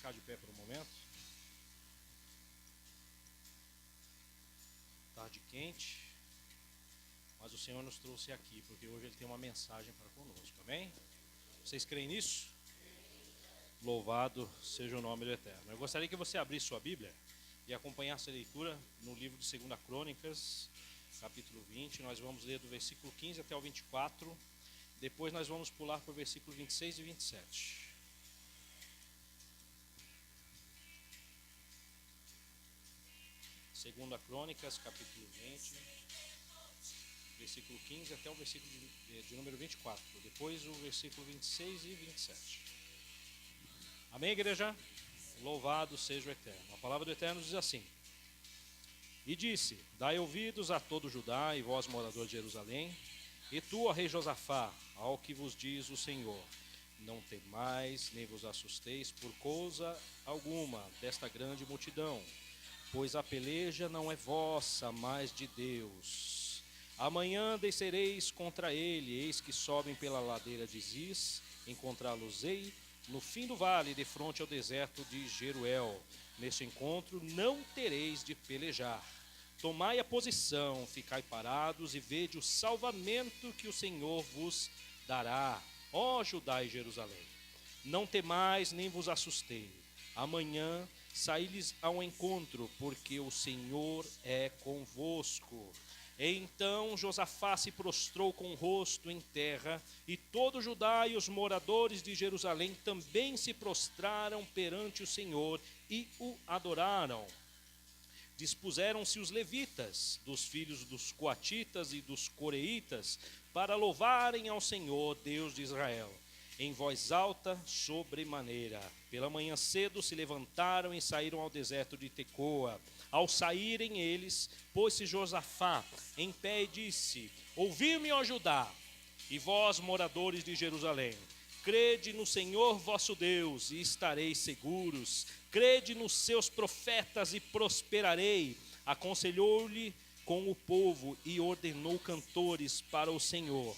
ficar de pé por um momento. Tarde quente, mas o Senhor nos trouxe aqui, porque hoje Ele tem uma mensagem para conosco, amém? Vocês creem nisso? Louvado seja o nome do Eterno. Eu gostaria que você abrisse sua Bíblia e acompanhasse a leitura no livro de 2 Crônicas, capítulo 20. Nós vamos ler do versículo 15 até o 24. Depois nós vamos pular para o versículo 26 e 27. Segunda Crônicas, capítulo 20, versículo 15 até o versículo de número 24. Depois o versículo 26 e 27. Amém, igreja? Louvado seja o Eterno. A palavra do Eterno diz assim: E disse: Dai ouvidos a todo Judá e vós, moradores de Jerusalém, e tu, ó rei Josafá, ao que vos diz o Senhor: Não temais, nem vos assusteis por coisa alguma desta grande multidão, pois a peleja não é vossa, mas de Deus. Amanhã descereis contra ele, eis que sobem pela ladeira de Ziz, encontrá-los-ei no fim do vale, de fronte ao deserto de Jeruel. Neste encontro não tereis de pelejar. Tomai a posição, ficai parados e vede o salvamento que o Senhor vos dará, ó Judá e Jerusalém. Não temais, nem vos assustei. Amanhã saí-lhes ao encontro, porque o Senhor é convosco. Então Josafá se prostrou com o rosto em terra, e todo Judá e os moradores de Jerusalém também se prostraram perante o Senhor e o adoraram. Dispuseram-se os levitas, dos filhos dos coatitas e dos coreitas, para louvarem ao Senhor, Deus de Israel, em voz alta sobremaneira. Pela manhã cedo se levantaram e saíram ao deserto de Tecoa. Ao saírem eles, pôs-se Josafá em pé e disse: Ouvi-me, ó Judá, e vós, moradores de Jerusalém, crede no Senhor vosso Deus e estareis seguros. Crede nos seus profetas e prosperarei. Aconselhou-lhe com o povo e ordenou cantores para o Senhor,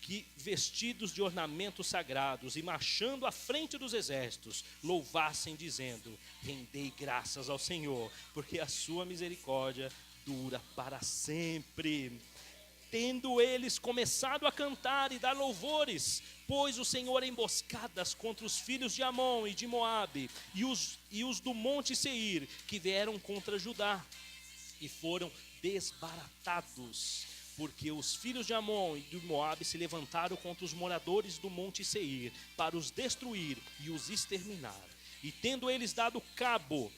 que, vestidos de ornamentos sagrados e marchando à frente dos exércitos, louvassem dizendo: Rendei graças ao Senhor, porque a sua misericórdia dura para sempre. Tendo eles começado a cantar e dar louvores, pôs o Senhor emboscadas contra os filhos de Amon e de Moabe, e os do monte Seir, que vieram contra Judá, e foram desbaratados, porque os filhos de Amon e de Moabe se levantaram contra os moradores do monte Seir, para os destruir e os exterminar. E tendo eles dado cabo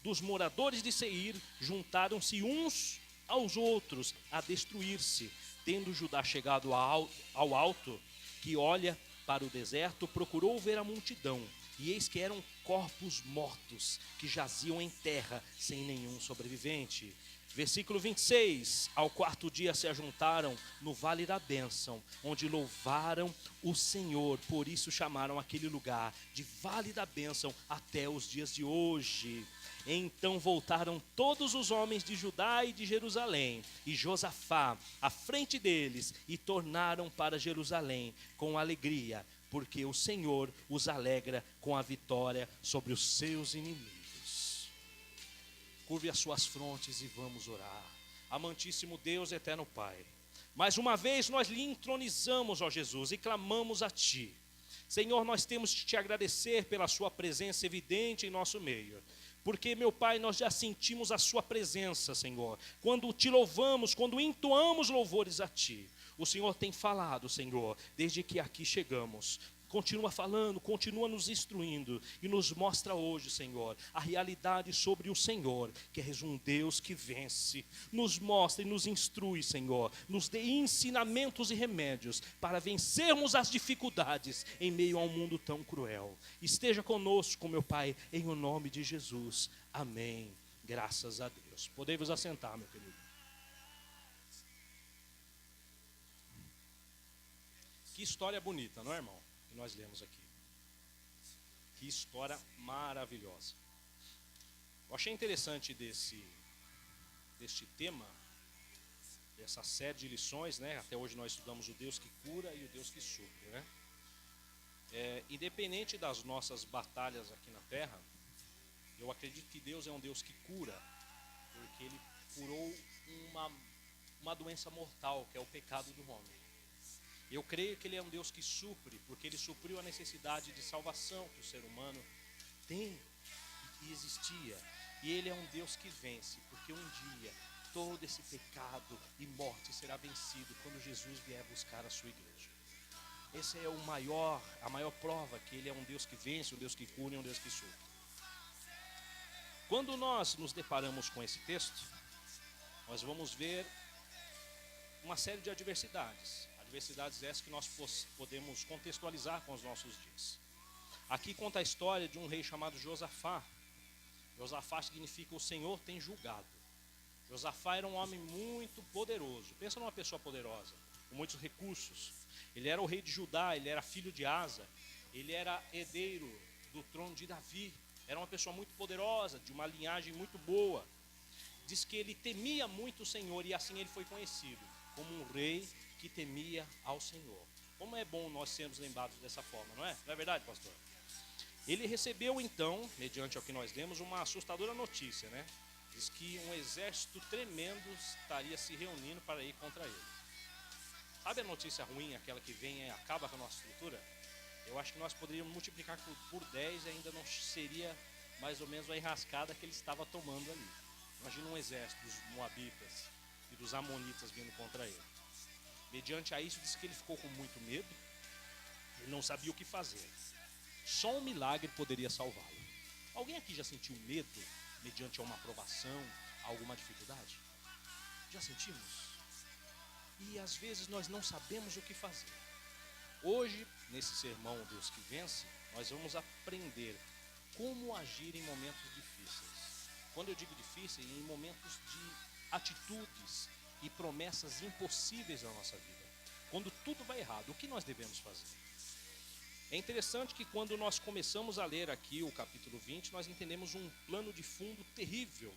dos moradores de Seir, juntaram-se uns aos outros a destruir-se. Tendo Judá chegado ao alto, que olha para o deserto, procurou ver a multidão, e eis que eram corpos mortos, que jaziam em terra, sem nenhum sobrevivente. Versículo 26, ao quarto dia se ajuntaram no vale da bênção, onde louvaram o Senhor, por isso chamaram aquele lugar de vale da bênção até os dias de hoje. Então voltaram todos os homens de Judá e de Jerusalém, e Josafá à frente deles, e tornaram para Jerusalém com alegria, porque o Senhor os alegra com a vitória sobre os seus inimigos. Curve as suas frontes e vamos orar. Amantíssimo Deus, eterno Pai, mais uma vez nós lhe entronizamos, ó Jesus, e clamamos a Ti. Senhor, nós temos de Te agradecer pela Sua presença evidente em nosso meio, porque, meu Pai, nós já sentimos a Sua presença, Senhor, quando Te louvamos, quando entoamos louvores a Ti. O Senhor tem falado, Senhor, desde que aqui chegamos. Continua falando, continua nos instruindo e nos mostra hoje, Senhor, a realidade sobre o Senhor, que és um Deus que vence. Nos mostra e nos instrui, Senhor, nos dê ensinamentos e remédios para vencermos as dificuldades em meio a um mundo tão cruel. Esteja conosco, meu Pai, em o nome de Jesus. Amém. Graças a Deus. Podem vos assentar, meu querido. Que história bonita, não é, irmão? Que nós lemos aqui. Que história maravilhosa. Eu achei interessante deste tema, dessa série de lições, né? Até hoje nós estudamos o Deus que cura e o Deus que supre, né? Independente das nossas batalhas aqui na terra, eu acredito que Deus é um Deus que cura, porque Ele curou uma doença mortal, que é o pecado do homem. Eu creio que Ele é um Deus que supre, porque Ele supriu a necessidade de salvação que o ser humano tem e que existia. E Ele é um Deus que vence, porque um dia todo esse pecado e morte será vencido quando Jesus vier buscar a sua igreja. Essa é a maior prova que Ele é um Deus que vence, um Deus que cura e um Deus que supre. Quando nós nos deparamos com esse texto, nós vamos ver uma série de adversidades. Adversidades essas que nós podemos contextualizar com os nossos dias. Aqui conta a história de um rei chamado Josafá. Josafá significa o Senhor tem julgado. Josafá era um homem muito poderoso. Pensa numa pessoa poderosa, com muitos recursos. Ele era o rei de Judá, ele era filho de Asa, ele era herdeiro do trono de Davi. Era uma pessoa muito poderosa, de uma linhagem muito boa. Diz que ele temia muito o Senhor e assim ele foi conhecido como um rei que temia ao Senhor. Como é bom nós sermos lembrados dessa forma, não é? Não é verdade, pastor? Ele recebeu então, mediante ao que nós lemos, uma assustadora notícia, né? Diz que um exército tremendo estaria se reunindo para ir contra ele. Sabe a notícia ruim, aquela que vem e acaba com a nossa estrutura? Eu acho que nós poderíamos multiplicar por 10 e ainda não seria mais ou menos a enrascada que ele estava tomando ali. Imagina um exército dos moabitas e dos amonitas vindo contra ele. Mediante a isso, diz que ele ficou com muito medo, ele não sabia o que fazer. Só um milagre poderia salvá-lo. Alguém aqui já sentiu medo mediante a uma provação, alguma dificuldade? Já sentimos? E às vezes nós não sabemos o que fazer. Hoje, nesse sermão Deus que Vence, nós vamos aprender como agir em momentos difíceis. Quando eu digo difícil, em momentos de atitudes e promessas impossíveis na nossa vida. Quando tudo vai errado, o que nós devemos fazer? É interessante que quando nós começamos a ler aqui o capítulo 20, nós entendemos um plano de fundo terrível,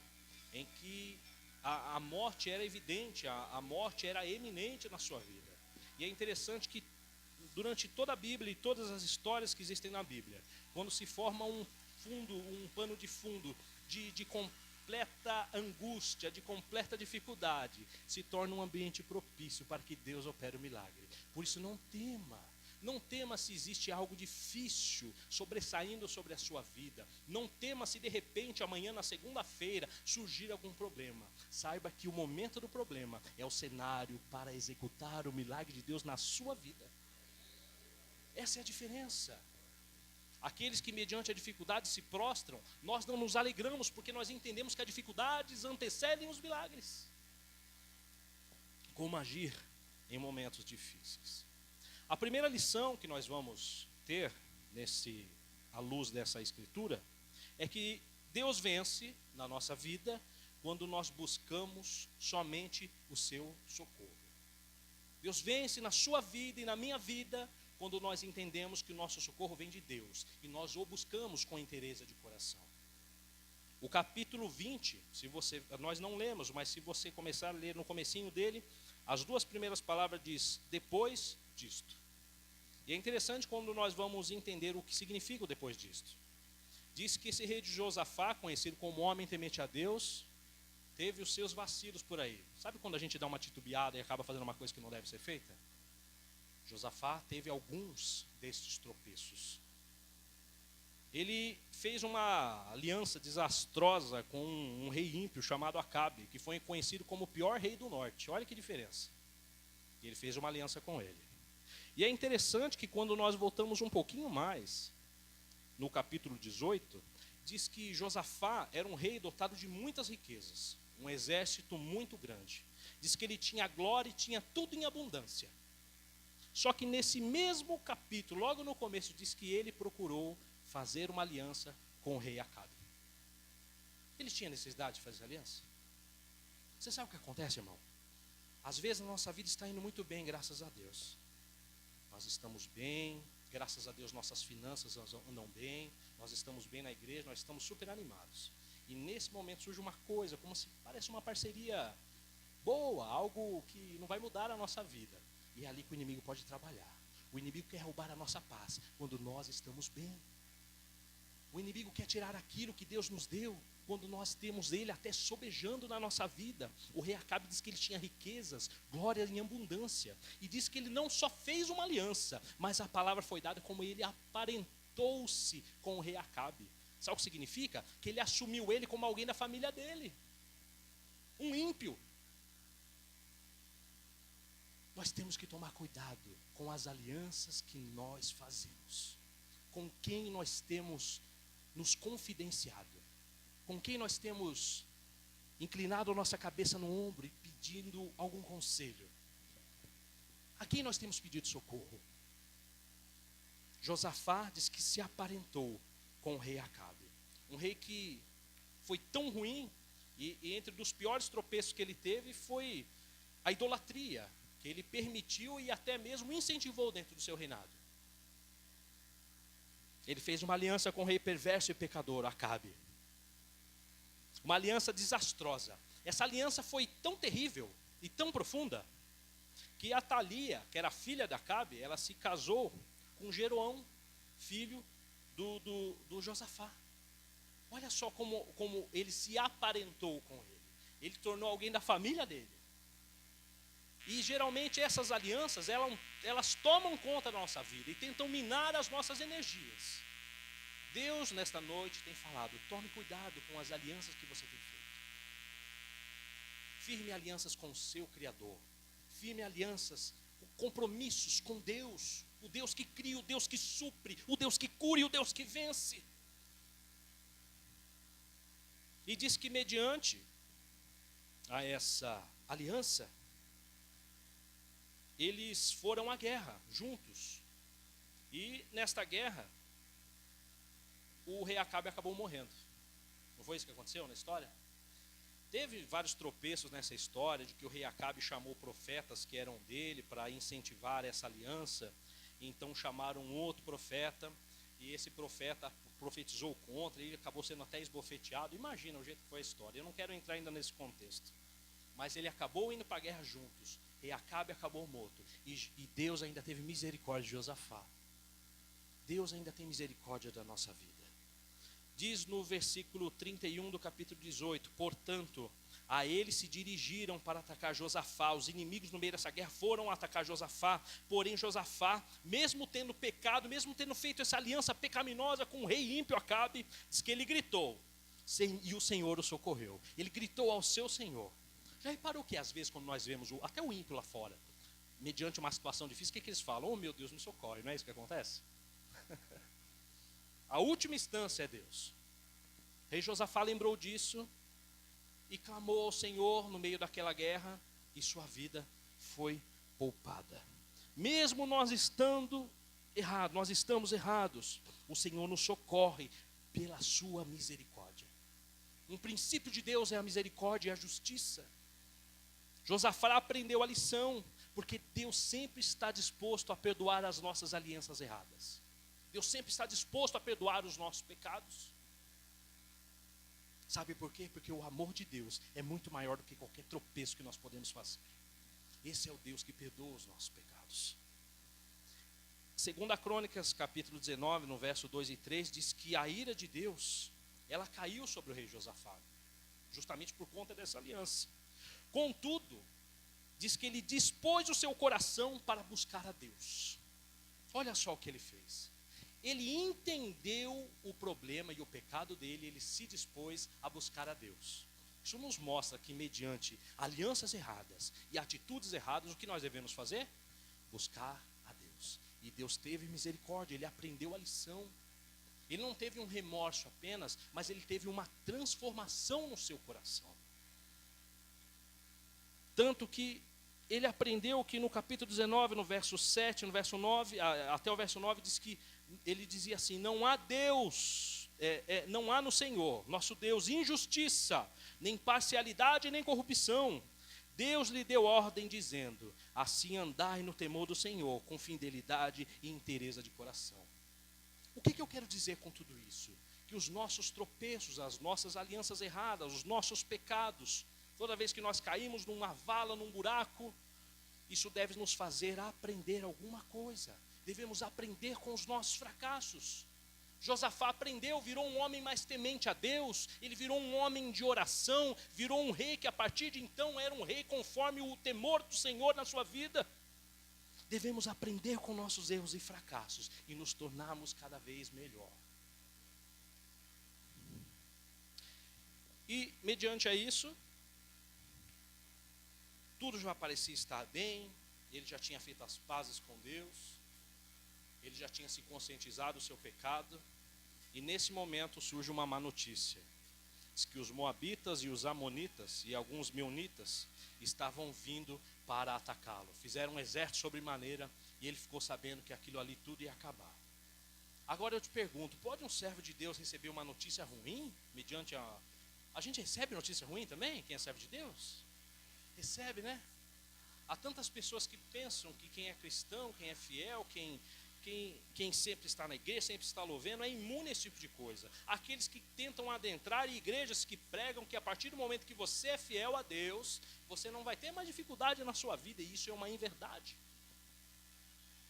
em que a morte era evidente, a morte era eminente na sua vida. E é interessante que durante toda a Bíblia e todas as histórias que existem na Bíblia, quando se forma um pano de fundo de completa angústia, de completa dificuldade, se torna um ambiente propício para que Deus opere o milagre. Por isso não tema se existe algo difícil sobressaindo sobre a sua vida. Não tema se de repente amanhã na segunda-feira surgir algum problema. Saiba que o momento do problema é o cenário para executar o milagre de Deus na sua vida. Essa é a diferença. Aqueles que mediante a dificuldade se prostram, nós não nos alegramos porque nós entendemos que as dificuldades antecedem os milagres. Como agir em momentos difíceis? A primeira lição que nós vamos ter à luz dessa escritura é que Deus vence na nossa vida quando nós buscamos somente o seu socorro. Deus vence na sua vida e na minha vida quando nós entendemos que o nosso socorro vem de Deus e nós o buscamos com interesse de coração. O capítulo 20, nós não lemos, mas se você começar a ler no comecinho dele, as duas primeiras palavras diz, depois disto. E é interessante quando nós vamos entender o que significa o depois disto. Diz que esse rei de Josafá, conhecido como homem temente a Deus, teve os seus vacilos por aí. Sabe quando a gente dá uma titubeada e acaba fazendo uma coisa que não deve ser feita? Josafá teve alguns destes tropeços. Ele fez uma aliança desastrosa com um rei ímpio chamado Acabe, que foi conhecido como o pior rei do norte. Olha que diferença. E ele fez uma aliança com ele. E é interessante que quando nós voltamos um pouquinho mais, no capítulo 18, diz que Josafá era um rei dotado de muitas riquezas, um exército muito grande. Diz que ele tinha glória e tinha tudo em abundância. Só que nesse mesmo capítulo, logo no começo, diz que ele procurou fazer uma aliança com o rei Acabe. Ele tinha necessidade de fazer aliança? Você sabe o que acontece, irmão? Às vezes a nossa vida está indo muito bem, graças a Deus. Nós estamos bem, graças a Deus nossas finanças andam bem, nós estamos bem na igreja, nós estamos super animados. E nesse momento surge uma coisa, como se parece uma parceria boa, algo que não vai mudar a nossa vida. E é ali que o inimigo pode trabalhar. O inimigo quer roubar a nossa paz quando nós estamos bem. O inimigo quer tirar aquilo que Deus nos deu quando nós temos ele até sobejando na nossa vida. O rei Acabe diz que ele tinha riquezas, glória em abundância. E diz que ele não só fez uma aliança, mas a palavra foi dada como ele aparentou-se com o rei Acabe. Sabe o que significa? Que ele assumiu ele como alguém da família dele. Um ímpio. Nós temos que tomar cuidado com as alianças que nós fazemos. Com quem nós temos nos confidenciado. Com quem nós temos inclinado a nossa cabeça no ombro e pedindo algum conselho. A quem nós temos pedido socorro? Josafá diz que se aparentou com o rei Acabe. Um rei que foi tão ruim, e entre os piores tropeços que ele teve foi a idolatria, que ele permitiu e até mesmo incentivou dentro do seu reinado. Ele fez uma aliança com o rei perverso e pecador, Acabe. Uma aliança desastrosa. Essa aliança foi tão terrível e tão profunda, que Atalia, que era filha de Acabe, ela se casou com Jeroão, filho do Josafá. Olha só como ele se aparentou com ele. Ele tornou alguém da família dele. E geralmente essas alianças, elas tomam conta da nossa vida e tentam minar as nossas energias. Deus, nesta noite, tem falado, tome cuidado com as alianças que você tem feito. Firme alianças com o seu Criador. Firme alianças, compromissos com Deus. O Deus que cria, o Deus que supre, o Deus que cura e o Deus que vence. E diz que mediante a essa aliança, eles foram à guerra juntos. E nesta guerra, o rei Acabe acabou morrendo. Não foi isso que aconteceu na história? Teve vários tropeços nessa história, de que o rei Acabe chamou profetas que eram dele para incentivar essa aliança. Então chamaram um outro profeta, e esse profeta profetizou contra, e ele acabou sendo até esbofeteado. Imagina o jeito que foi a história. Eu não quero entrar ainda nesse contexto. Mas ele acabou indo para a guerra juntos. E Acabe acabou morto. E Deus ainda teve misericórdia de Josafá. Deus ainda tem misericórdia da nossa vida. Diz no versículo 31 do capítulo 18: portanto, a eles se dirigiram para atacar Josafá. Os inimigos no meio dessa guerra foram atacar Josafá. Porém Josafá, mesmo tendo pecado, mesmo tendo feito essa aliança pecaminosa com o rei ímpio Acabe, diz que ele gritou, e o Senhor o socorreu. Ele gritou ao seu Senhor. Já reparou que às vezes quando nós vemos até o ímpio lá fora, mediante uma situação difícil, o que eles falam? Oh meu Deus, me socorre, não é isso que acontece? A última instância é Deus. O rei Josafá lembrou disso e clamou ao Senhor no meio daquela guerra, e sua vida foi poupada. Mesmo nós estamos errados, o Senhor nos socorre pela sua misericórdia. Um princípio de Deus é a misericórdia e a justiça. Josafá aprendeu a lição, porque Deus sempre está disposto a perdoar as nossas alianças erradas. Deus sempre está disposto a perdoar os nossos pecados. Sabe por quê? Porque o amor de Deus é muito maior do que qualquer tropeço que nós podemos fazer. Esse é o Deus que perdoa os nossos pecados. 2 Crônicas, capítulo 19, no verso 2 e 3, diz que a ira de Deus, ela caiu sobre o rei Josafá, justamente por conta dessa aliança. Contudo, diz que ele dispôs o seu coração para buscar a Deus. Olha só o que ele fez. Ele entendeu o problema e o pecado dele, ele se dispôs a buscar a Deus. Isso nos mostra que mediante alianças erradas e atitudes erradas, o que nós devemos fazer? Buscar a Deus. E Deus teve misericórdia, ele aprendeu a lição. Ele não teve um remorso apenas, mas ele teve uma transformação no seu coração. Tanto que ele aprendeu que no capítulo 19, no verso 7, no verso 9, até o verso 9, diz que ele dizia assim: não há Deus, não há no Senhor, nosso Deus, injustiça, nem parcialidade, nem corrupção. Deus lhe deu ordem dizendo: assim andai no temor do Senhor, com fidelidade e inteireza de coração. O que eu quero dizer com tudo isso? Que os nossos tropeços, as nossas alianças erradas, os nossos pecados, toda vez que nós caímos numa vala, num buraco, isso deve nos fazer aprender alguma coisa. devemos aprender com os nossos fracassos. Josafá aprendeu, virou um homem mais temente a Deus, ele virou um homem de oração, virou um rei que a partir de então era um rei conforme o temor do Senhor na sua vida. Devemos aprender com nossos erros e fracassos e nos tornarmos cada vez melhor. E mediante a isso, tudo já parecia estar bem, ele já tinha feito as pazes com Deus, ele já tinha se conscientizado do seu pecado, e nesse momento surge uma má notícia. Diz que os moabitas e os amonitas e alguns meunitas estavam vindo para atacá-lo. Fizeram um exército sobremaneira e ele ficou sabendo que aquilo ali tudo ia acabar. Agora eu te pergunto, pode um servo de Deus receber uma notícia ruim? Mediante a gente recebe notícia ruim também, quem é servo de Deus? Recebe, né? Há tantas pessoas que pensam que quem é cristão, quem é fiel, quem sempre está na igreja, sempre está louvando, é imune a esse tipo de coisa. Aqueles que tentam adentrar em igrejas que pregam que a partir do momento que você é fiel a Deus, você não vai ter mais dificuldade na sua vida, e isso é uma inverdade.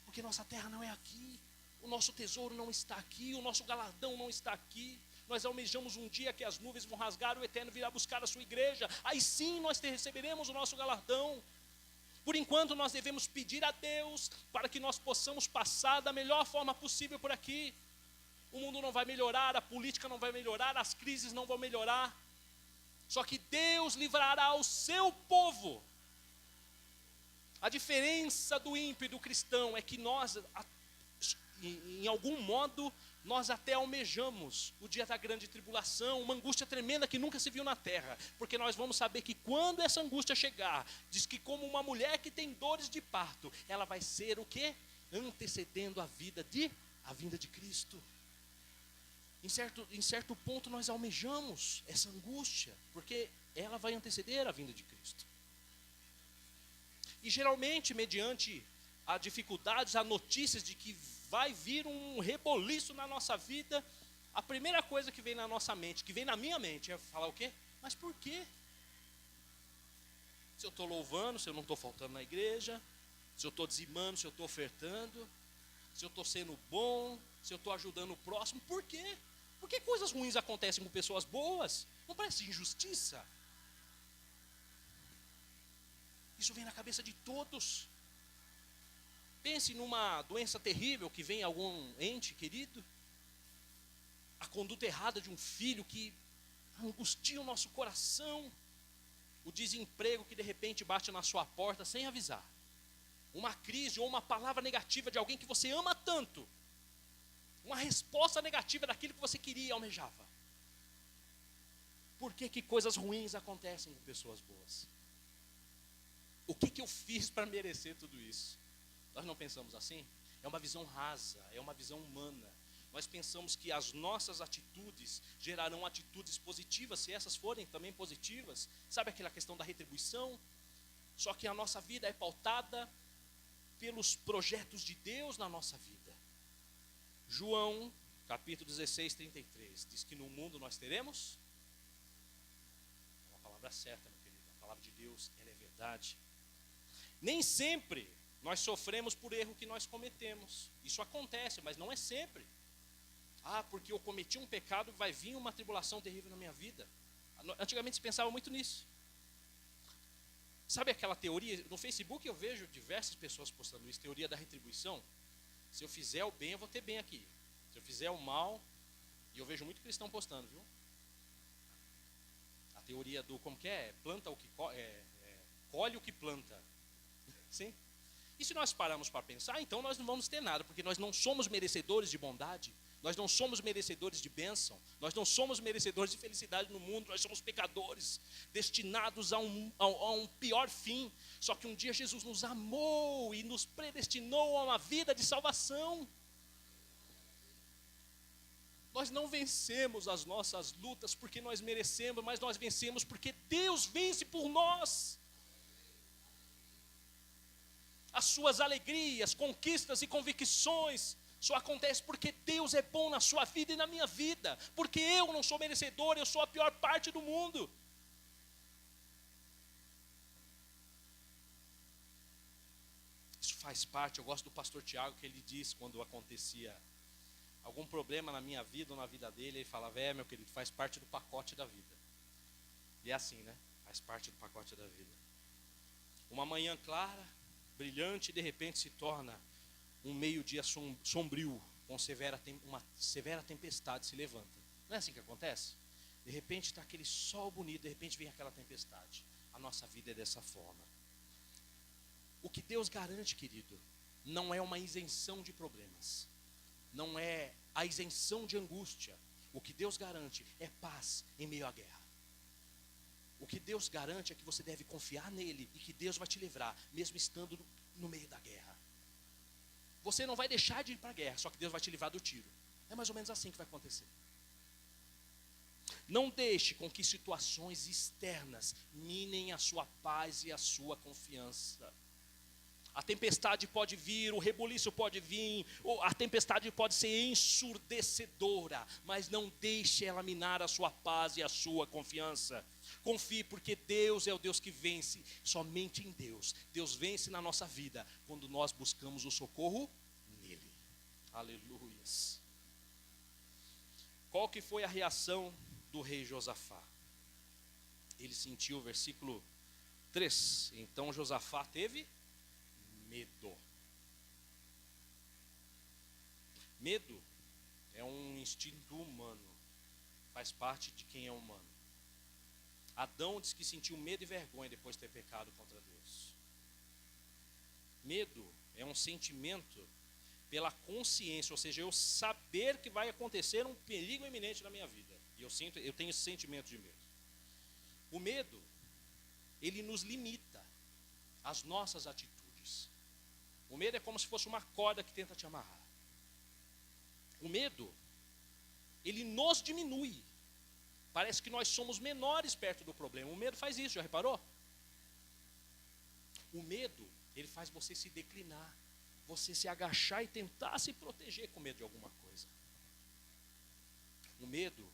Porque nossa terra não é aqui, o nosso tesouro não está aqui, o nosso galardão não está aqui. Nós almejamos um dia que as nuvens vão rasgar, o Eterno virá buscar a sua igreja, aí sim nós receberemos o nosso galardão. Por enquanto nós devemos pedir a Deus para que nós possamos passar da melhor forma possível por aqui. O mundo não vai melhorar, a política não vai melhorar, as crises não vão melhorar. Só que Deus livrará o seu povo. A diferença do ímpio e do cristão é que nós, em algum modo, nós até almejamos o dia da grande tribulação, uma angústia tremenda que nunca se viu na terra, porque nós vamos saber que quando essa angústia chegar, diz que como uma mulher que tem dores de parto, ela vai ser o quê? Antecedendo a vinda de Cristo. Em certo ponto nós almejamos essa angústia, porque ela vai anteceder a vinda de Cristo. E geralmente, mediante a dificuldades, a notícias de que vai vir um reboliço na nossa vida, a primeira coisa que vem na nossa mente, que vem na minha mente, é falar o quê? Mas por quê? Se eu estou louvando, se eu não estou faltando na igreja, se eu estou dizimando, se eu estou ofertando, se eu estou sendo bom, se eu estou ajudando o próximo, por quê? Por que coisas ruins acontecem com pessoas boas? Não parece injustiça? Isso vem na cabeça de todos. Pense numa doença terrível que vem em algum ente querido. A conduta errada de um filho que angustia o nosso coração. O desemprego que de repente bate na sua porta sem avisar. Uma crise ou uma palavra negativa de alguém que você ama tanto. Uma resposta negativa daquilo que você queria e almejava. Por que coisas ruins acontecem com pessoas boas? O que eu fiz para merecer tudo isso? Nós não pensamos assim? É uma visão rasa, é uma visão humana. Nós pensamos que as nossas atitudes gerarão atitudes positivas, se essas forem também positivas. Sabe aquela questão da retribuição? Só que a nossa vida é pautada pelos projetos de Deus na nossa vida. João, capítulo 16, 33, diz que no mundo nós teremos, é uma palavra certa, meu querido, a palavra de Deus, ela é verdade. Nem sempre nós sofremos por erro que nós cometemos. Isso acontece, mas não é sempre. Ah, porque eu cometi um pecado, vai vir uma tribulação terrível na minha vida. Antigamente se pensava muito nisso. Sabe aquela teoria? No Facebook eu vejo diversas pessoas postando isso, teoria da retribuição. Se eu fizer o bem, eu vou ter bem aqui. Se eu fizer o mal, e eu vejo muito cristão postando, viu? A teoria do, como que é? Planta o que colhe o que planta. Sim? E se nós pararmos para pensar, então nós não vamos ter nada, porque nós não somos merecedores de bondade, nós não somos merecedores de bênção, nós não somos merecedores de felicidade no mundo, nós somos pecadores, destinados a um pior fim. Só que um dia Jesus nos amou e nos predestinou a uma vida de salvação. Nós não vencemos as nossas lutas porque nós merecemos, mas nós vencemos porque Deus vence por nós. As suas alegrias, conquistas e convicções só acontecem porque Deus é bom na sua vida e na minha vida. Porque eu não sou merecedor, eu sou a pior parte do mundo. Isso faz parte. Eu gosto do pastor Tiago, que ele diz quando acontecia algum problema na minha vida ou na vida dele, ele falava: meu querido, faz parte do pacote da vida. E é assim, né? Faz parte do pacote da vida. Uma manhã clara, brilhante, de repente se torna um meio-dia sombrio, com uma severa tempestade se levanta. Não é assim que acontece? De repente está aquele sol bonito, de repente vem aquela tempestade. A nossa vida é dessa forma. O que Deus garante, querido, não é uma isenção de problemas, não é a isenção de angústia. O que Deus garante é paz em meio à guerra. O que Deus garante é que você deve confiar nele e que Deus vai te livrar, mesmo estando no meio da guerra. Você não vai deixar de ir para a guerra, só que Deus vai te livrar do tiro. É mais ou menos assim que vai acontecer. Não deixe com que situações externas minem a sua paz e a sua confiança. A tempestade pode vir, o rebuliço pode vir, a tempestade pode ser ensurdecedora, mas não deixe ela minar a sua paz e a sua confiança. Confie, porque Deus é o Deus que vence. Somente em Deus. Deus vence na nossa vida quando nós buscamos o socorro nele. Aleluias. Qual que foi a reação do rei Josafá? Ele sentiu, versículo 3. Então Josafá teve medo. Medo é um instinto humano, faz parte de quem é humano. Adão diz que sentiu medo e vergonha depois de ter pecado contra Deus. Medo é um sentimento pela consciência, ou seja, eu saber que vai acontecer um perigo iminente na minha vida. E eu tenho esse sentimento de medo. O medo, ele nos limita às nossas atitudes. O medo é como se fosse uma corda que tenta te amarrar. O medo, ele nos diminui. Parece que nós somos menores perto do problema. O medo faz isso, já reparou? O medo, ele faz você se declinar, você se agachar e tentar se proteger com medo de alguma coisa. O medo,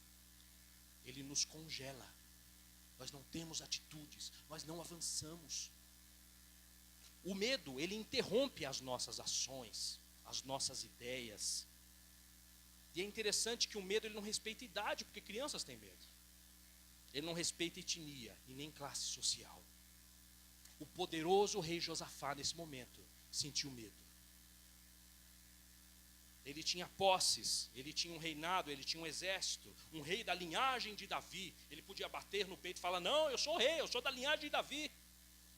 ele nos congela. Nós não temos atitudes, nós não avançamos. O medo, ele interrompe as nossas ações, as nossas ideias. E é interessante que o medo, ele não respeita idade, porque crianças têm medo. Ele não respeita etnia e nem classe social. O poderoso rei Josafá, nesse momento, sentiu medo. Ele tinha posses, ele tinha um reinado, ele tinha um exército, um rei da linhagem de Davi. Ele podia bater no peito e falar: não, eu sou o rei, eu sou da linhagem de Davi.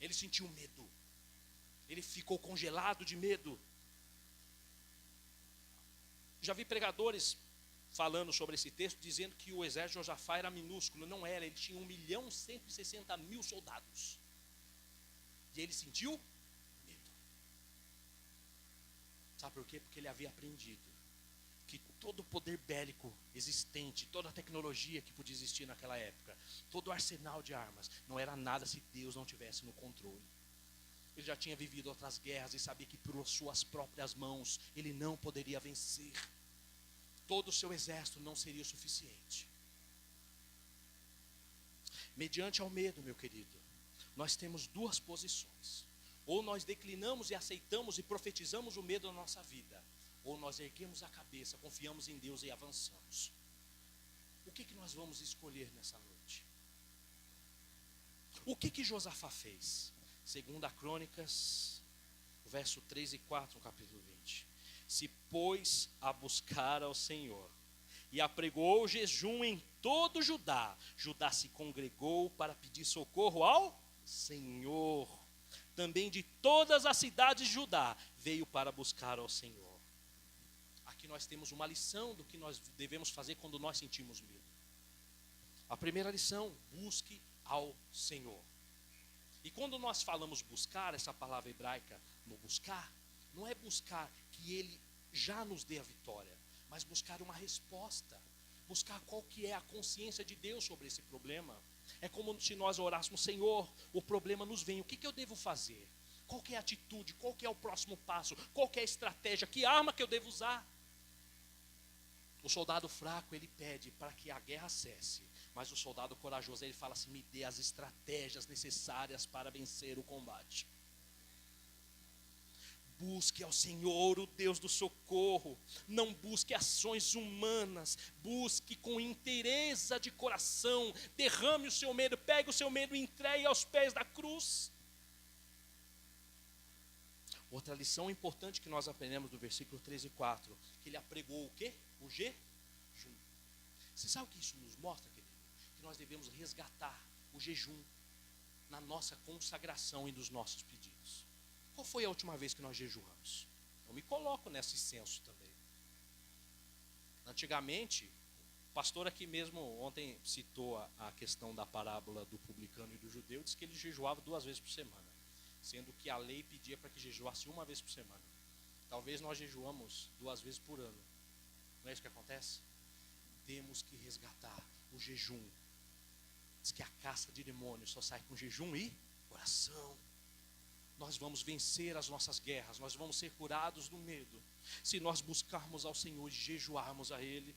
Ele sentiu medo. Ele ficou congelado de medo. Já vi pregadores falando sobre esse texto, dizendo que o exército de Josafá era minúsculo. Não era, ele tinha 1.160.000 soldados. E ele sentiu medo. Sabe por quê? Porque ele havia aprendido que todo o poder bélico existente, toda a tecnologia que podia existir naquela época, todo o arsenal de armas, não era nada se Deus não tivesse no controle. Ele já tinha vivido outras guerras e sabia que por suas próprias mãos ele não poderia vencer. Todo o seu exército não seria o suficiente. Mediante ao medo, meu querido, nós temos duas posições. Ou nós declinamos e aceitamos e profetizamos o medo na nossa vida, ou nós erguemos a cabeça, confiamos em Deus e avançamos. O que nós vamos escolher nessa noite? O que Josafá fez? Segunda Crônicas, verso 3 e 4, no capítulo 20. Se pôs a buscar ao Senhor e apregou jejum em todo Judá. Judá se congregou para pedir socorro ao Senhor. Também de todas as cidades de Judá veio para buscar ao Senhor. Aqui nós temos uma lição do que nós devemos fazer quando nós sentimos medo. A primeira lição: busque ao Senhor. E quando nós falamos buscar, essa palavra hebraica no buscar, não é buscar que Ele já nos dê a vitória, mas buscar uma resposta, buscar qual que é a consciência de Deus sobre esse problema. É como se nós orássemos: Senhor, o problema nos vem, o que eu devo fazer? Qual que é a atitude? Qual que é o próximo passo? Qual que é a estratégia? Que arma que eu devo usar? O soldado fraco, ele pede para que a guerra cesse, mas o soldado corajoso, ele fala assim: me dê as estratégias necessárias para vencer o combate. Busque ao Senhor, o Deus do socorro. Não busque ações humanas. Busque com inteireza de coração. Derrame o seu medo, pegue o seu medo e entregue aos pés da cruz. Outra lição importante que nós aprendemos do versículo 13 e 4, que ele apregou o quê? O jejum. Você sabe o que isso nos mostra, querido? Que nós devemos resgatar o jejum na nossa consagração e nos nossos pedidos. Qual foi a última vez que nós jejuamos? Eu me coloco nesse senso também. Antigamente, o pastor aqui mesmo ontem citou a questão da parábola do publicano e do judeu, disse que ele jejuava 2 vezes por semana, sendo que a lei pedia para que jejuasse 1 vez por semana. Talvez nós jejuamos 2 vezes por ano. Não é isso que acontece? Temos que resgatar o jejum. Diz que a caça de demônios só sai com jejum e oração. Nós vamos vencer as nossas guerras, nós vamos ser curados do medo, se nós buscarmos ao Senhor e jejuarmos a Ele.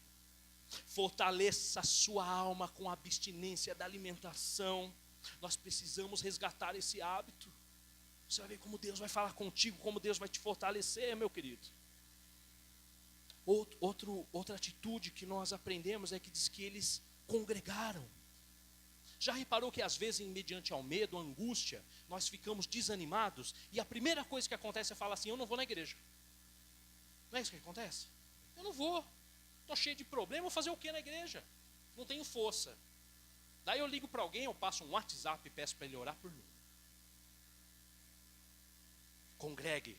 Fortaleça a sua alma com a abstinência da alimentação. Nós precisamos resgatar esse hábito. Você vai ver como Deus vai falar contigo, como Deus vai te fortalecer, meu querido. Outra atitude que nós aprendemos é que diz que eles congregaram. Já reparou que às vezes, mediante ao medo, a angústia, nós ficamos desanimados e a primeira coisa que acontece é falar assim: eu não vou na igreja. Não é isso que acontece? Eu não vou. Estou cheio de problema, vou fazer o que na igreja? Não tenho força. Daí eu ligo para alguém, eu passo um WhatsApp e peço para ele orar por mim. Congregue.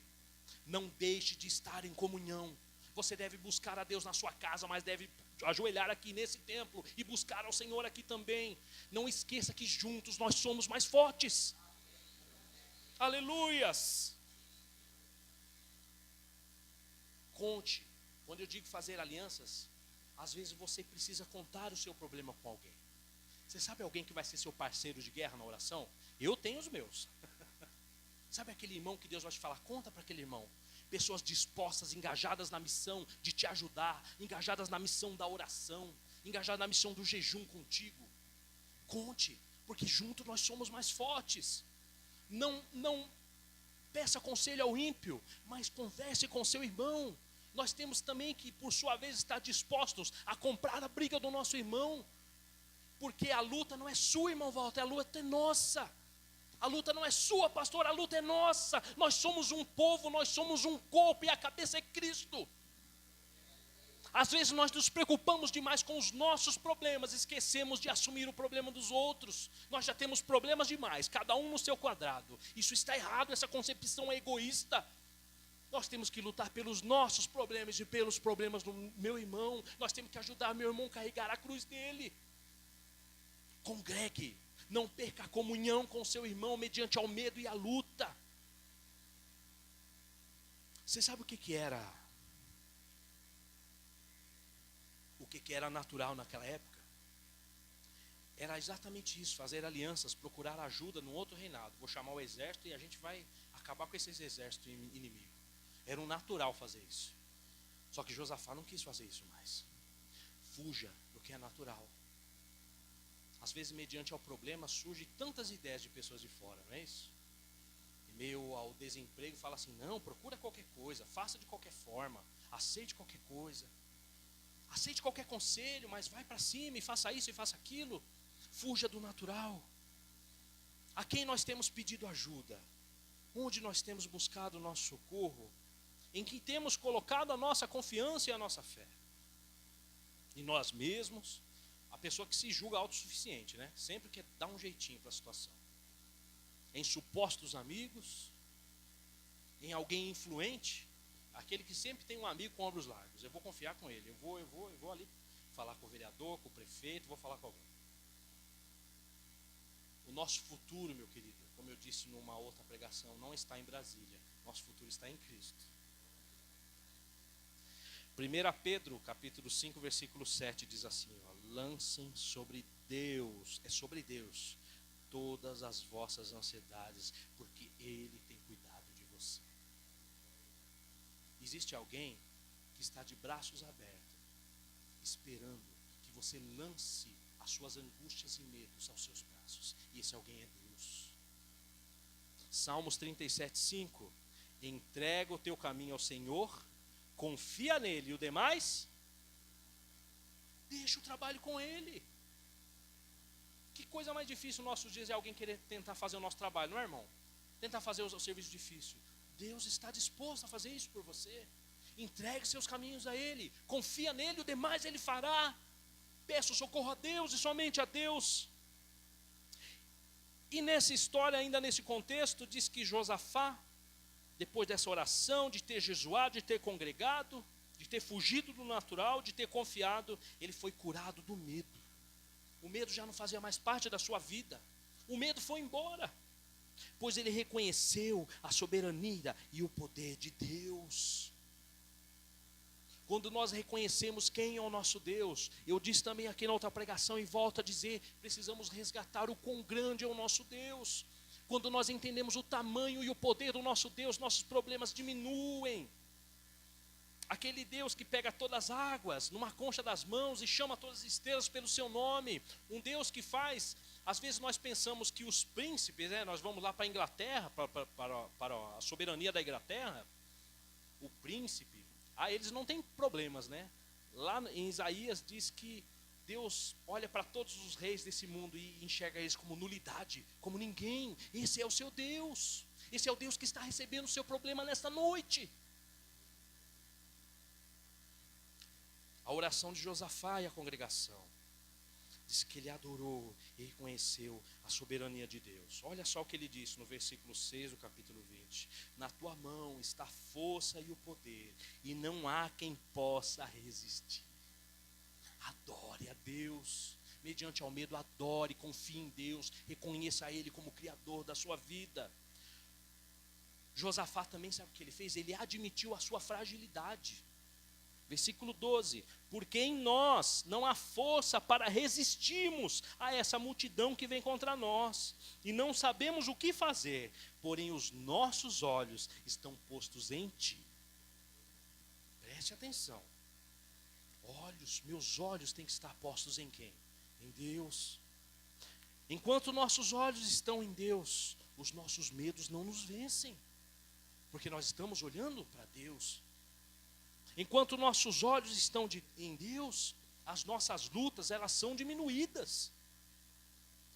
Não deixe de estar em comunhão. Você deve buscar a Deus na sua casa, mas deve ajoelhar aqui nesse templo e buscar ao Senhor aqui também. Não esqueça que juntos nós somos mais fortes. Aleluias. Conte. Quando eu digo fazer alianças, às vezes você precisa contar o seu problema com alguém. Você sabe alguém que vai ser seu parceiro de guerra na oração? Eu tenho os meus. Sabe aquele irmão que Deus vai te falar? Conta para aquele irmão. Pessoas dispostas, engajadas na missão de te ajudar, engajadas na missão da oração, engajadas na missão do jejum contigo. Conte, porque juntos nós somos mais fortes. Não peça conselho ao ímpio, mas converse com seu irmão. Nós temos também que, por sua vez, estar dispostos a comprar a briga do nosso irmão, porque a luta não é sua, irmão Walter, a luta é nossa. A luta não é sua, pastor, a luta é nossa. Nós somos um povo, nós somos um corpo e a cabeça é Cristo. Às vezes nós nos preocupamos demais com os nossos problemas, esquecemos de assumir o problema dos outros. Nós já temos problemas demais, cada um no seu quadrado. Isso está errado, essa concepção é egoísta. Nós temos que lutar pelos nossos problemas e pelos problemas do meu irmão. Nós temos que ajudar meu irmão a carregar a cruz dele. Congregue. Não perca a comunhão com seu irmão mediante ao medo e a luta. Você sabe o que era? O que era natural naquela época? Era exatamente isso, fazer alianças, procurar ajuda no outro reinado. Vou chamar o exército e a gente vai acabar com esses exércitos inimigos. Era um natural fazer isso. Só que Josafá não quis fazer isso mais. Fuja do que é natural. Às vezes, mediante ao problema, surgem tantas ideias de pessoas de fora, não é isso? Em meio ao desemprego, fala assim: não, procura qualquer coisa, faça de qualquer forma, aceite qualquer coisa, aceite qualquer conselho, mas vai para cima e faça isso e faça aquilo. Fuja do natural. A quem nós temos pedido ajuda? Onde nós temos buscado o nosso socorro? Em que temos colocado a nossa confiança e a nossa fé? Em nós mesmos? A pessoa que se julga autossuficiente, né? Sempre quer dar um jeitinho para a situação. Em supostos amigos, em alguém influente, aquele que sempre tem um amigo com ombros largos. Eu vou confiar com ele, eu vou ali falar com o vereador, com o prefeito, vou falar com alguém. O nosso futuro, meu querido, como eu disse numa outra pregação, não está em Brasília. Nosso futuro está em Cristo. 1 Pedro, capítulo 5, versículo 7, diz assim: ó, lancem sobre Deus, é sobre Deus, todas as vossas ansiedades, porque Ele tem cuidado de você. Existe alguém que está de braços abertos, esperando que você lance as suas angústias e medos aos seus braços, e esse alguém é Deus. Salmos 37, 5, Entrega o teu caminho ao Senhor, confia nele, e o demais, deixa o trabalho com ele. Que coisa mais difícil nos nossos dias é alguém querer tentar fazer o nosso trabalho, não é, irmão? Tentar fazer o serviço difícil. Deus está disposto a fazer isso por você. Entregue seus caminhos a Ele, confia nele, o demais Ele fará. Peça o socorro a Deus e somente a Deus. E nessa história, ainda nesse contexto, diz que Josafá, depois dessa oração, de ter jejuado, de ter congregado, de ter fugido do natural, de ter confiado, ele foi curado do medo. O medo já não fazia mais parte da sua vida. O medo foi embora, pois ele reconheceu a soberania e o poder de Deus. Quando nós reconhecemos quem é o nosso Deus, eu disse também aqui na outra pregação e volto a dizer, precisamos resgatar o quão grande é o nosso Deus. Quando nós entendemos o tamanho e o poder do nosso Deus, nossos problemas diminuem. Aquele Deus que pega todas as águas numa concha das mãos e chama todas as estrelas pelo seu nome. Um Deus que faz, às vezes nós pensamos que os príncipes, nós vamos lá para a Inglaterra, para a soberania da Inglaterra, o príncipe, eles não têm problemas, né? Lá em Isaías diz que Deus olha para todos os reis desse mundo e enxerga eles como nulidade, como ninguém. Esse é o seu Deus. Esse é o Deus que está recebendo o seu problema nesta noite. A oração de Josafá e a congregação diz que ele adorou e reconheceu a soberania de Deus. Olha só o que ele disse no versículo 6 do capítulo 20. Na tua mão está a força e o poder, e não há quem possa resistir. Adore a Deus, mediante ao medo adore, confie em Deus, reconheça a Ele como Criador da sua vida. Josafá também sabe o que ele fez? Ele admitiu a sua fragilidade. Versículo 12, porque em nós não há força para resistirmos a essa multidão que vem contra nós, e não sabemos o que fazer, porém os nossos olhos estão postos em Ti. Preste atenção, meus olhos têm que estar postos em quem? Em Deus. Enquanto nossos olhos estão em Deus, os nossos medos não nos vencem, porque nós estamos olhando para Deus. Enquanto nossos olhos estão em Deus, as nossas lutas, elas são diminuídas.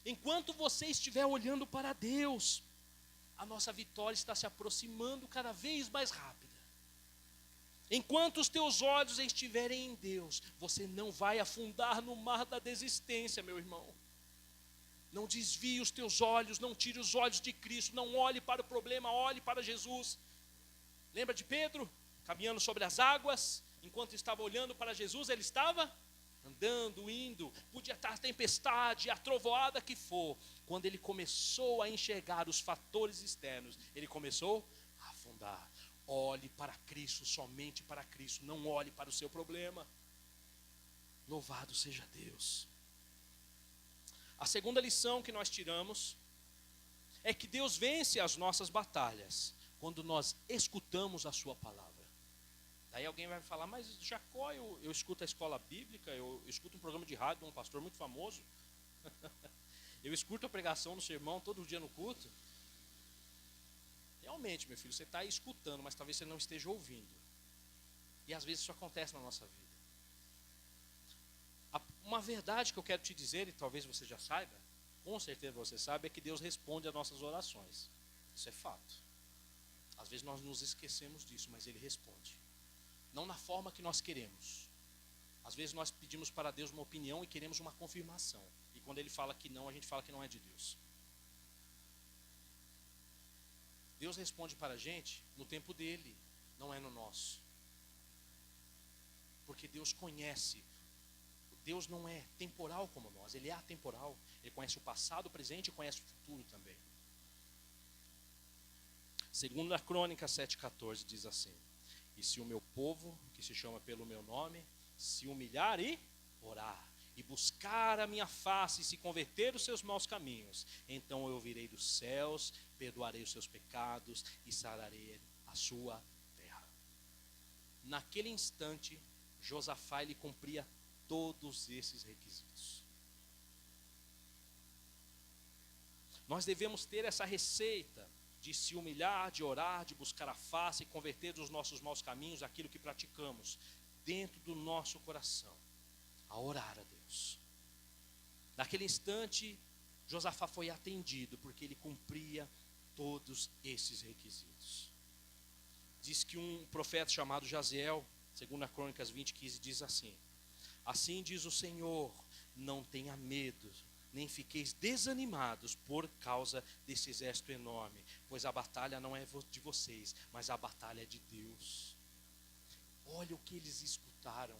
Enquanto você estiver olhando para Deus, a nossa vitória está se aproximando cada vez mais rápida. Enquanto os teus olhos estiverem em Deus, você não vai afundar no mar da desistência, meu irmão. Não desvie os teus olhos, não tire os olhos de Cristo, não olhe para o problema, olhe para Jesus. Lembra de Pedro? Caminhando sobre as águas, enquanto estava olhando para Jesus, ele estava andando, indo, podia estar a tempestade, a trovoada que for. Quando ele começou a enxergar os fatores externos, ele começou a afundar. Olhe para Cristo, somente para Cristo, não olhe para o seu problema. Louvado seja Deus. A segunda lição que nós tiramos é que Deus vence as nossas batalhas quando nós escutamos a sua palavra. Daí alguém vai falar, mas Jacó, eu escuto a escola bíblica, eu escuto um programa de rádio de um pastor muito famoso, eu escuto a pregação no sermão todo dia no culto. Realmente, meu filho, você está aí escutando, mas talvez você não esteja ouvindo. E às vezes isso acontece na nossa vida. Uma verdade que eu quero te dizer, e talvez você já saiba, com certeza você sabe, é que Deus responde às nossas orações. Isso é fato. Às vezes nós nos esquecemos disso, mas Ele responde. Não na forma que nós queremos. Às vezes nós pedimos para Deus uma opinião e queremos uma confirmação. E quando Ele fala que não, a gente fala que não é de Deus. Deus responde para a gente no tempo dele, não é no nosso. Porque Deus conhece. Deus não é temporal como nós, Ele é atemporal. Ele conhece o passado, o presente e conhece o futuro também. Segundo a Crônica 7,14 diz assim: e se o meu povo, que se chama pelo meu nome, se humilhar e orar, e buscar a minha face e se converter dos seus maus caminhos, então eu virei dos céus, perdoarei os seus pecados e sararei a sua terra. Naquele instante, Josafá ele cumpria todos esses requisitos. Nós devemos ter essa receita de se humilhar, de orar, de buscar a face e converter dos nossos maus caminhos aquilo que praticamos dentro do nosso coração, a orar a Deus. Naquele instante, Josafá foi atendido porque ele cumpria todos esses requisitos. Diz que um profeta chamado Jaziel, segundo a Crônicas 20:15, diz assim: assim diz o Senhor, não tenha medo, nem fiqueis desanimados por causa desse exército enorme, pois a batalha não é de vocês, mas a batalha é de Deus. Olha o que eles escutaram.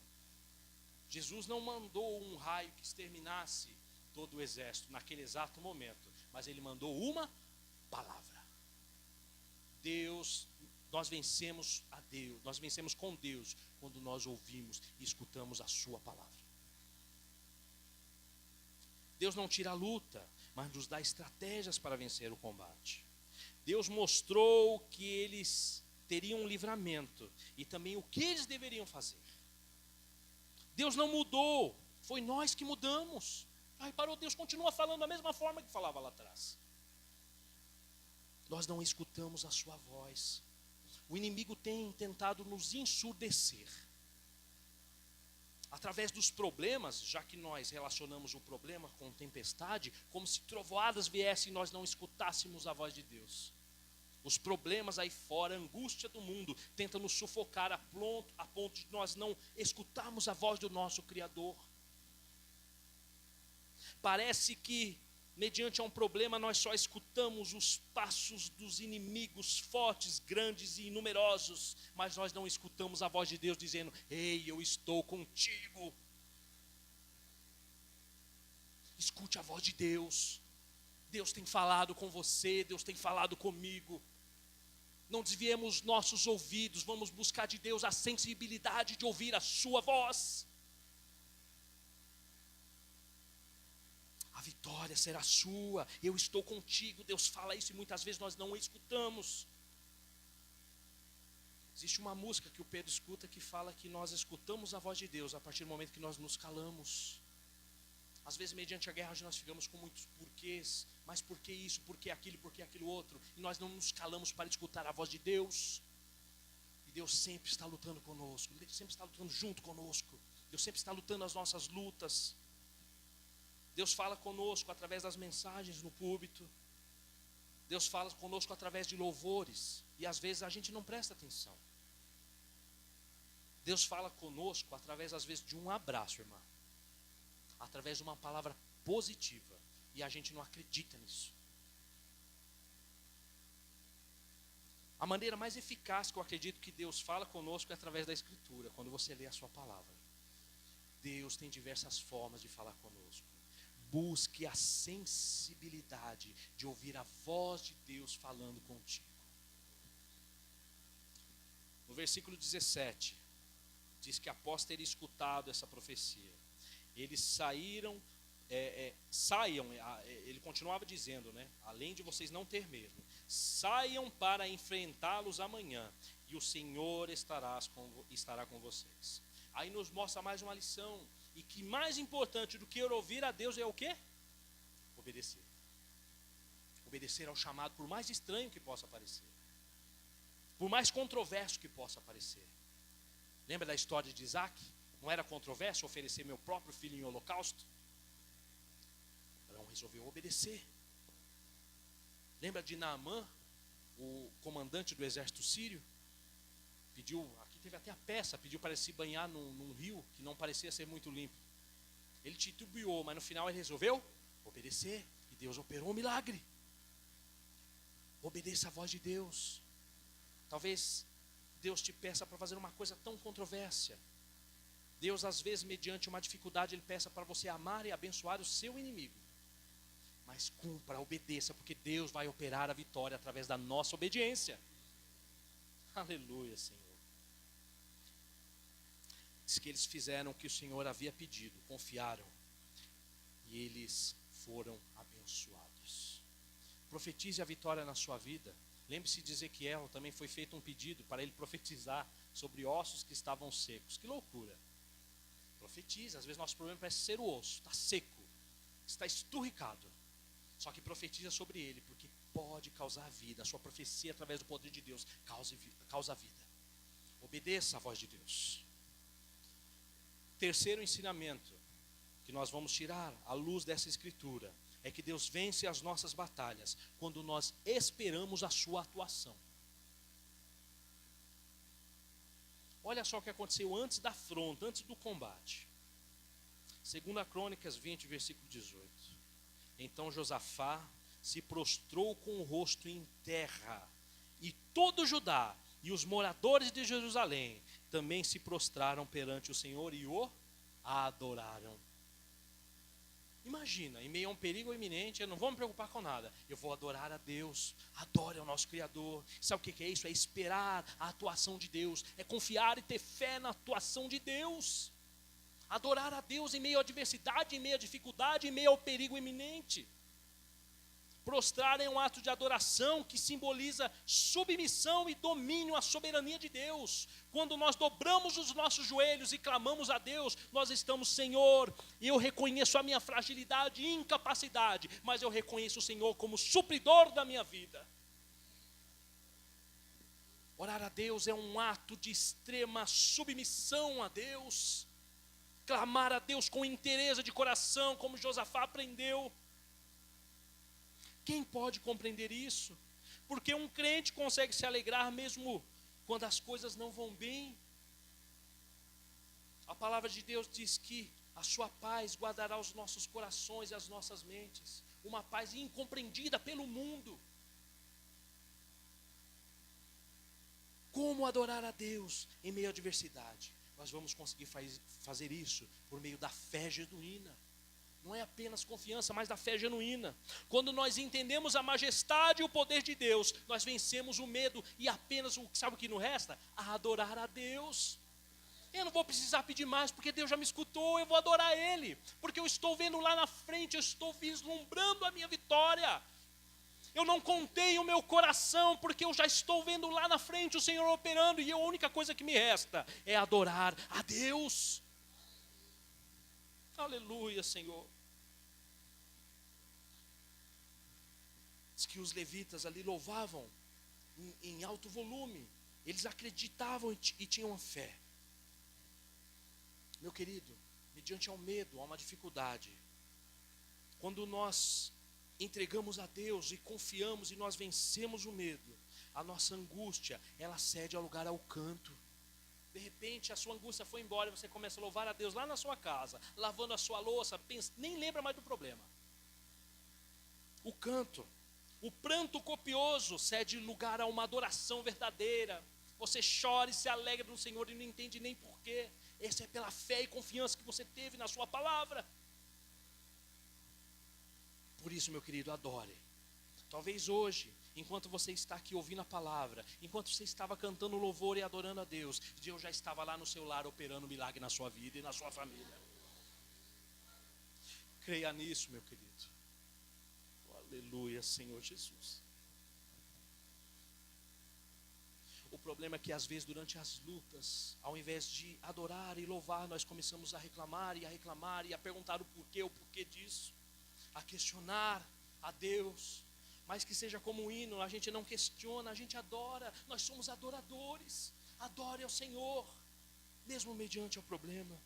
Jesus não mandou um raio que exterminasse todo o exército naquele exato momento, mas ele mandou uma palavra. Deus, nós vencemos a Deus, nós vencemos com Deus quando nós ouvimos e escutamos a sua palavra. Deus não tira a luta, mas nos dá estratégias para vencer o combate. Deus mostrou que eles teriam um livramento e também o que eles deveriam fazer. Deus não mudou, foi nós que mudamos. Reparou, Deus continua falando da mesma forma que falava lá atrás. Nós não escutamos a sua voz. O inimigo tem tentado nos ensurdecer. Através dos problemas, já que nós relacionamos o problema com tempestade, como se trovoadas viessem e nós não escutássemos a voz de Deus. Os problemas aí fora, a angústia do mundo, tentam nos sufocar a ponto de nós não escutarmos a voz do nosso Criador. Parece que, mediante a um problema, nós só escutamos os passos dos inimigos fortes, grandes e numerosos, mas nós não escutamos a voz de Deus dizendo: ei, eu estou contigo. Escute a voz de Deus. Deus tem falado com você, Deus tem falado comigo. Não desviemos nossos ouvidos, vamos buscar de Deus a sensibilidade de ouvir a sua voz. A vitória será sua, eu estou contigo. Deus fala isso e muitas vezes nós não escutamos. Existe uma música que o Pedro escuta que fala que nós escutamos a voz de Deus a partir do momento que nós nos calamos. Às vezes, mediante a guerra, nós ficamos com muitos porquês. Mas por que isso, por que aquilo outro? E nós não nos calamos para escutar a voz de Deus. E Deus sempre está lutando conosco. Deus sempre está lutando junto conosco. Deus sempre está lutando as nossas lutas. Deus fala conosco através das mensagens no púlpito. Deus fala conosco através de louvores. E às vezes a gente não presta atenção. Deus fala conosco através, às vezes, de um abraço, irmã. Através de uma palavra positiva. E a gente não acredita nisso. A maneira mais eficaz que eu acredito que Deus fala conosco é através da Escritura. Quando você lê a sua palavra. Deus tem diversas formas de falar conosco. Busque a sensibilidade de ouvir a voz de Deus falando contigo. No versículo 17, diz que após ter escutado essa profecia, eles saiam, ele continuava dizendo, né? Além de vocês não ter medo, saiam para enfrentá-los amanhã, e o Senhor estará com vocês. Aí nos mostra mais uma lição, e que mais importante do que ouvir a Deus é o quê? Obedecer. Obedecer ao chamado, por mais estranho que possa parecer, por mais controverso que possa parecer. Lembra da história de Isaac? Não era controverso oferecer meu próprio filho em holocausto? Abraão resolveu obedecer. Lembra de Naamã, o comandante do exército sírio? Pediu, aqui teve até a peça, pediu para ele se banhar num rio que não parecia ser muito limpo. Ele titubeou, mas no final ele resolveu obedecer. E Deus operou um milagre. Obedeça a voz de Deus. Talvez Deus te peça para fazer uma coisa tão controversa. Deus, às vezes, mediante uma dificuldade, Ele peça para você amar e abençoar o seu inimigo. Mas cumpra, obedeça, porque Deus vai operar a vitória através da nossa obediência. Aleluia, Senhor. Diz que eles fizeram o que o Senhor havia pedido, confiaram, e eles foram abençoados. Profetize a vitória na sua vida. Lembre-se de Ezequiel, também foi feito um pedido para ele profetizar sobre ossos que estavam secos. Que loucura. Profetiza, às vezes nosso problema parece ser o osso, está seco, está esturricado. Só que profetiza sobre ele, porque pode causar vida. A sua profecia, através do poder de Deus, causa vida. Obedeça à voz de Deus. Terceiro ensinamento que nós vamos tirar à luz dessa escritura é que Deus vence as nossas batalhas quando nós esperamos a sua atuação. Olha só o que aconteceu antes da afronta, antes do combate. 2 Crônicas 20, versículo 18. Então Josafá se prostrou com o rosto em terra, e todo Judá e os moradores de Jerusalém também se prostraram perante o Senhor e o adoraram. Imagina, em meio a um perigo iminente, eu não vou me preocupar com nada, eu vou adorar a Deus. Adore ao nosso Criador. Sabe o que é isso? É esperar a atuação de Deus, é confiar e ter fé na atuação de Deus. Adorar a Deus em meio à adversidade, em meio à dificuldade, em meio ao perigo iminente. Prostrar é um ato de adoração que simboliza submissão e domínio à soberania de Deus. Quando nós dobramos os nossos joelhos e clamamos a Deus, nós estamos: Senhor, eu reconheço a minha fragilidade e incapacidade, mas eu reconheço o Senhor como supridor da minha vida. Orar a Deus é um ato de extrema submissão a Deus. Clamar a Deus com interesse de coração, como Josafá aprendeu. Quem pode compreender isso? Porque um crente consegue se alegrar mesmo quando as coisas não vão bem. A palavra de Deus diz que a sua paz guardará os nossos corações e as nossas mentes. Uma paz incompreendida pelo mundo. Como adorar a Deus em meio à adversidade? Nós vamos conseguir fazer isso por meio da fé genuína. Não é apenas confiança, mas da fé genuína. Quando nós entendemos a majestade e o poder de Deus, nós vencemos o medo e apenas, sabe o que nos resta? A adorar a Deus. Eu não vou precisar pedir mais, porque Deus já me escutou, eu vou adorar Ele. Porque eu estou vendo lá na frente, eu estou vislumbrando a minha vitória. Eu não contei o meu coração, porque eu já estou vendo lá na frente o Senhor operando, e a única coisa que me resta é adorar a Deus. Aleluia, Senhor. Diz que os levitas ali louvavam em alto volume. Eles acreditavam e tinham fé. Meu querido, mediante ao medo, a uma dificuldade, quando nós entregamos a Deus e confiamos e nós vencemos o medo, a nossa angústia, ela cede ao lugar ao canto. De repente a sua angústia foi embora e você começa a louvar a Deus lá na sua casa, lavando a sua louça, nem lembra mais do problema. O canto, o pranto copioso cede lugar a uma adoração verdadeira. Você chora e se alegra no Senhor e não entende nem porquê. Esse é pela fé e confiança que você teve na sua palavra. Por isso, meu querido, adore. Talvez hoje, enquanto você está aqui ouvindo a palavra, enquanto você estava cantando louvor e adorando a Deus, Deus já estava lá no seu lar operando um milagre na sua vida e na sua família. Creia nisso, meu querido. Aleluia, Senhor Jesus. O problema é que às vezes durante as lutas, ao invés de adorar e louvar, nós começamos a reclamar e a perguntar o porquê disso, a questionar a Deus. Mas que seja como um hino, a gente não questiona, a gente adora. Nós somos adoradores. Adore ao Senhor, mesmo mediante o problema.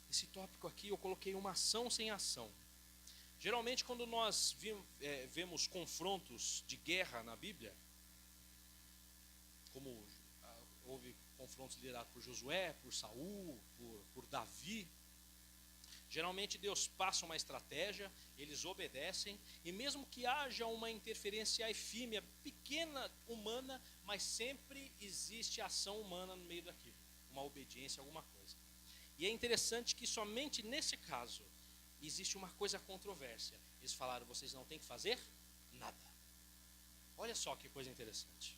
Esse tópico aqui eu coloquei uma ação sem ação. Geralmente quando nós vemos confrontos de guerra na Bíblia, como houve confrontos liderados por Josué, por Saul, por Davi, geralmente Deus passa uma estratégia, eles obedecem, e mesmo que haja uma interferência efímera, pequena, humana, mas sempre existe ação humana no meio daquilo, uma obediência, alguma coisa. E é interessante que somente nesse caso existe uma coisa controvérsia. Eles falaram: vocês não têm que fazer nada. Olha só que coisa interessante.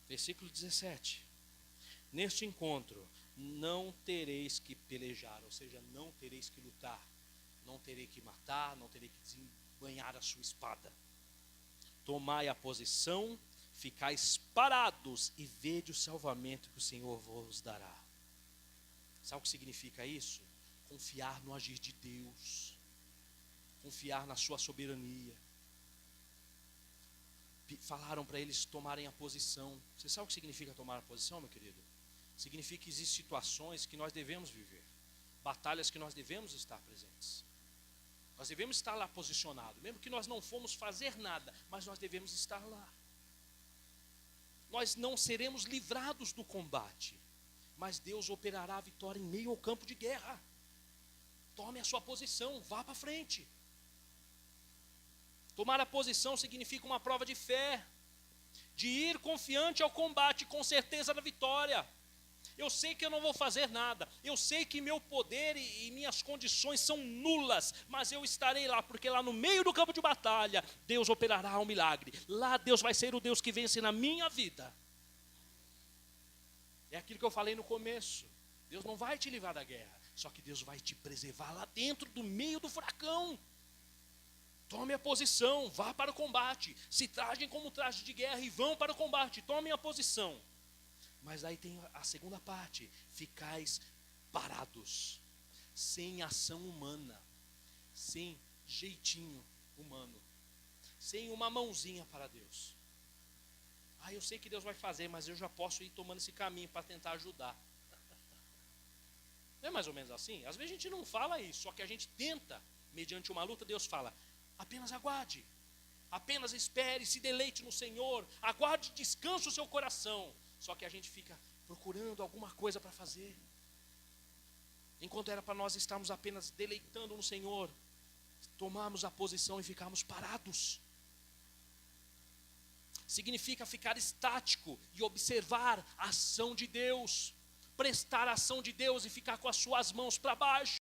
Versículo 17. Neste encontro não tereis que pelejar, ou seja, não tereis que lutar, não terei que matar, não terei que desembanhar a sua espada. Tomai a posição, ficais parados e vede o salvamento que o Senhor vos dará. Sabe o que significa isso? Confiar no agir de Deus. confiar na sua soberania. Falaram para eles tomarem a posição. Você sabe o que significa tomar a posição, meu querido? Significa que existem situações que nós devemos viver, batalhas que nós devemos estar presentes. Nós devemos estar lá posicionados, mesmo que nós não fomos fazer nada, mas nós devemos estar lá. Nós não seremos livrados do combate, mas Deus operará a vitória em meio ao campo de guerra. Tome a sua posição, vá para frente. Tomar a posição significa uma prova de fé, de ir confiante ao combate, com certeza da vitória. Eu sei que eu não vou fazer nada, eu sei que meu poder e minhas condições são nulas, mas eu estarei lá, porque lá no meio do campo de batalha, Deus operará um milagre. Lá Deus vai ser o Deus que vence na minha vida. É aquilo que eu falei no começo. Deus não vai te livrar da guerra, só que Deus vai te preservar lá dentro do meio do furacão. Tome a posição, vá para o combate, se trajem como traje de guerra e vão para o combate, tomem a posição. Mas aí tem a segunda parte: ficais parados, sem ação humana, sem jeitinho humano, sem uma mãozinha para Deus. Eu sei que Deus vai fazer, mas eu já posso ir tomando esse caminho para tentar ajudar. Não é mais ou menos assim? Às vezes a gente não fala isso, só que a gente tenta, mediante uma luta. Deus fala: apenas aguarde, apenas espere, se deleite no Senhor, aguarde, descanse o seu coração. Só que a gente fica procurando alguma coisa para fazer, enquanto era para nós estarmos apenas deleitando no Senhor, tomarmos a posição e ficarmos parados. Significa ficar estático e observar a ação de Deus, prestar a ação de Deus e ficar com as suas mãos para baixo.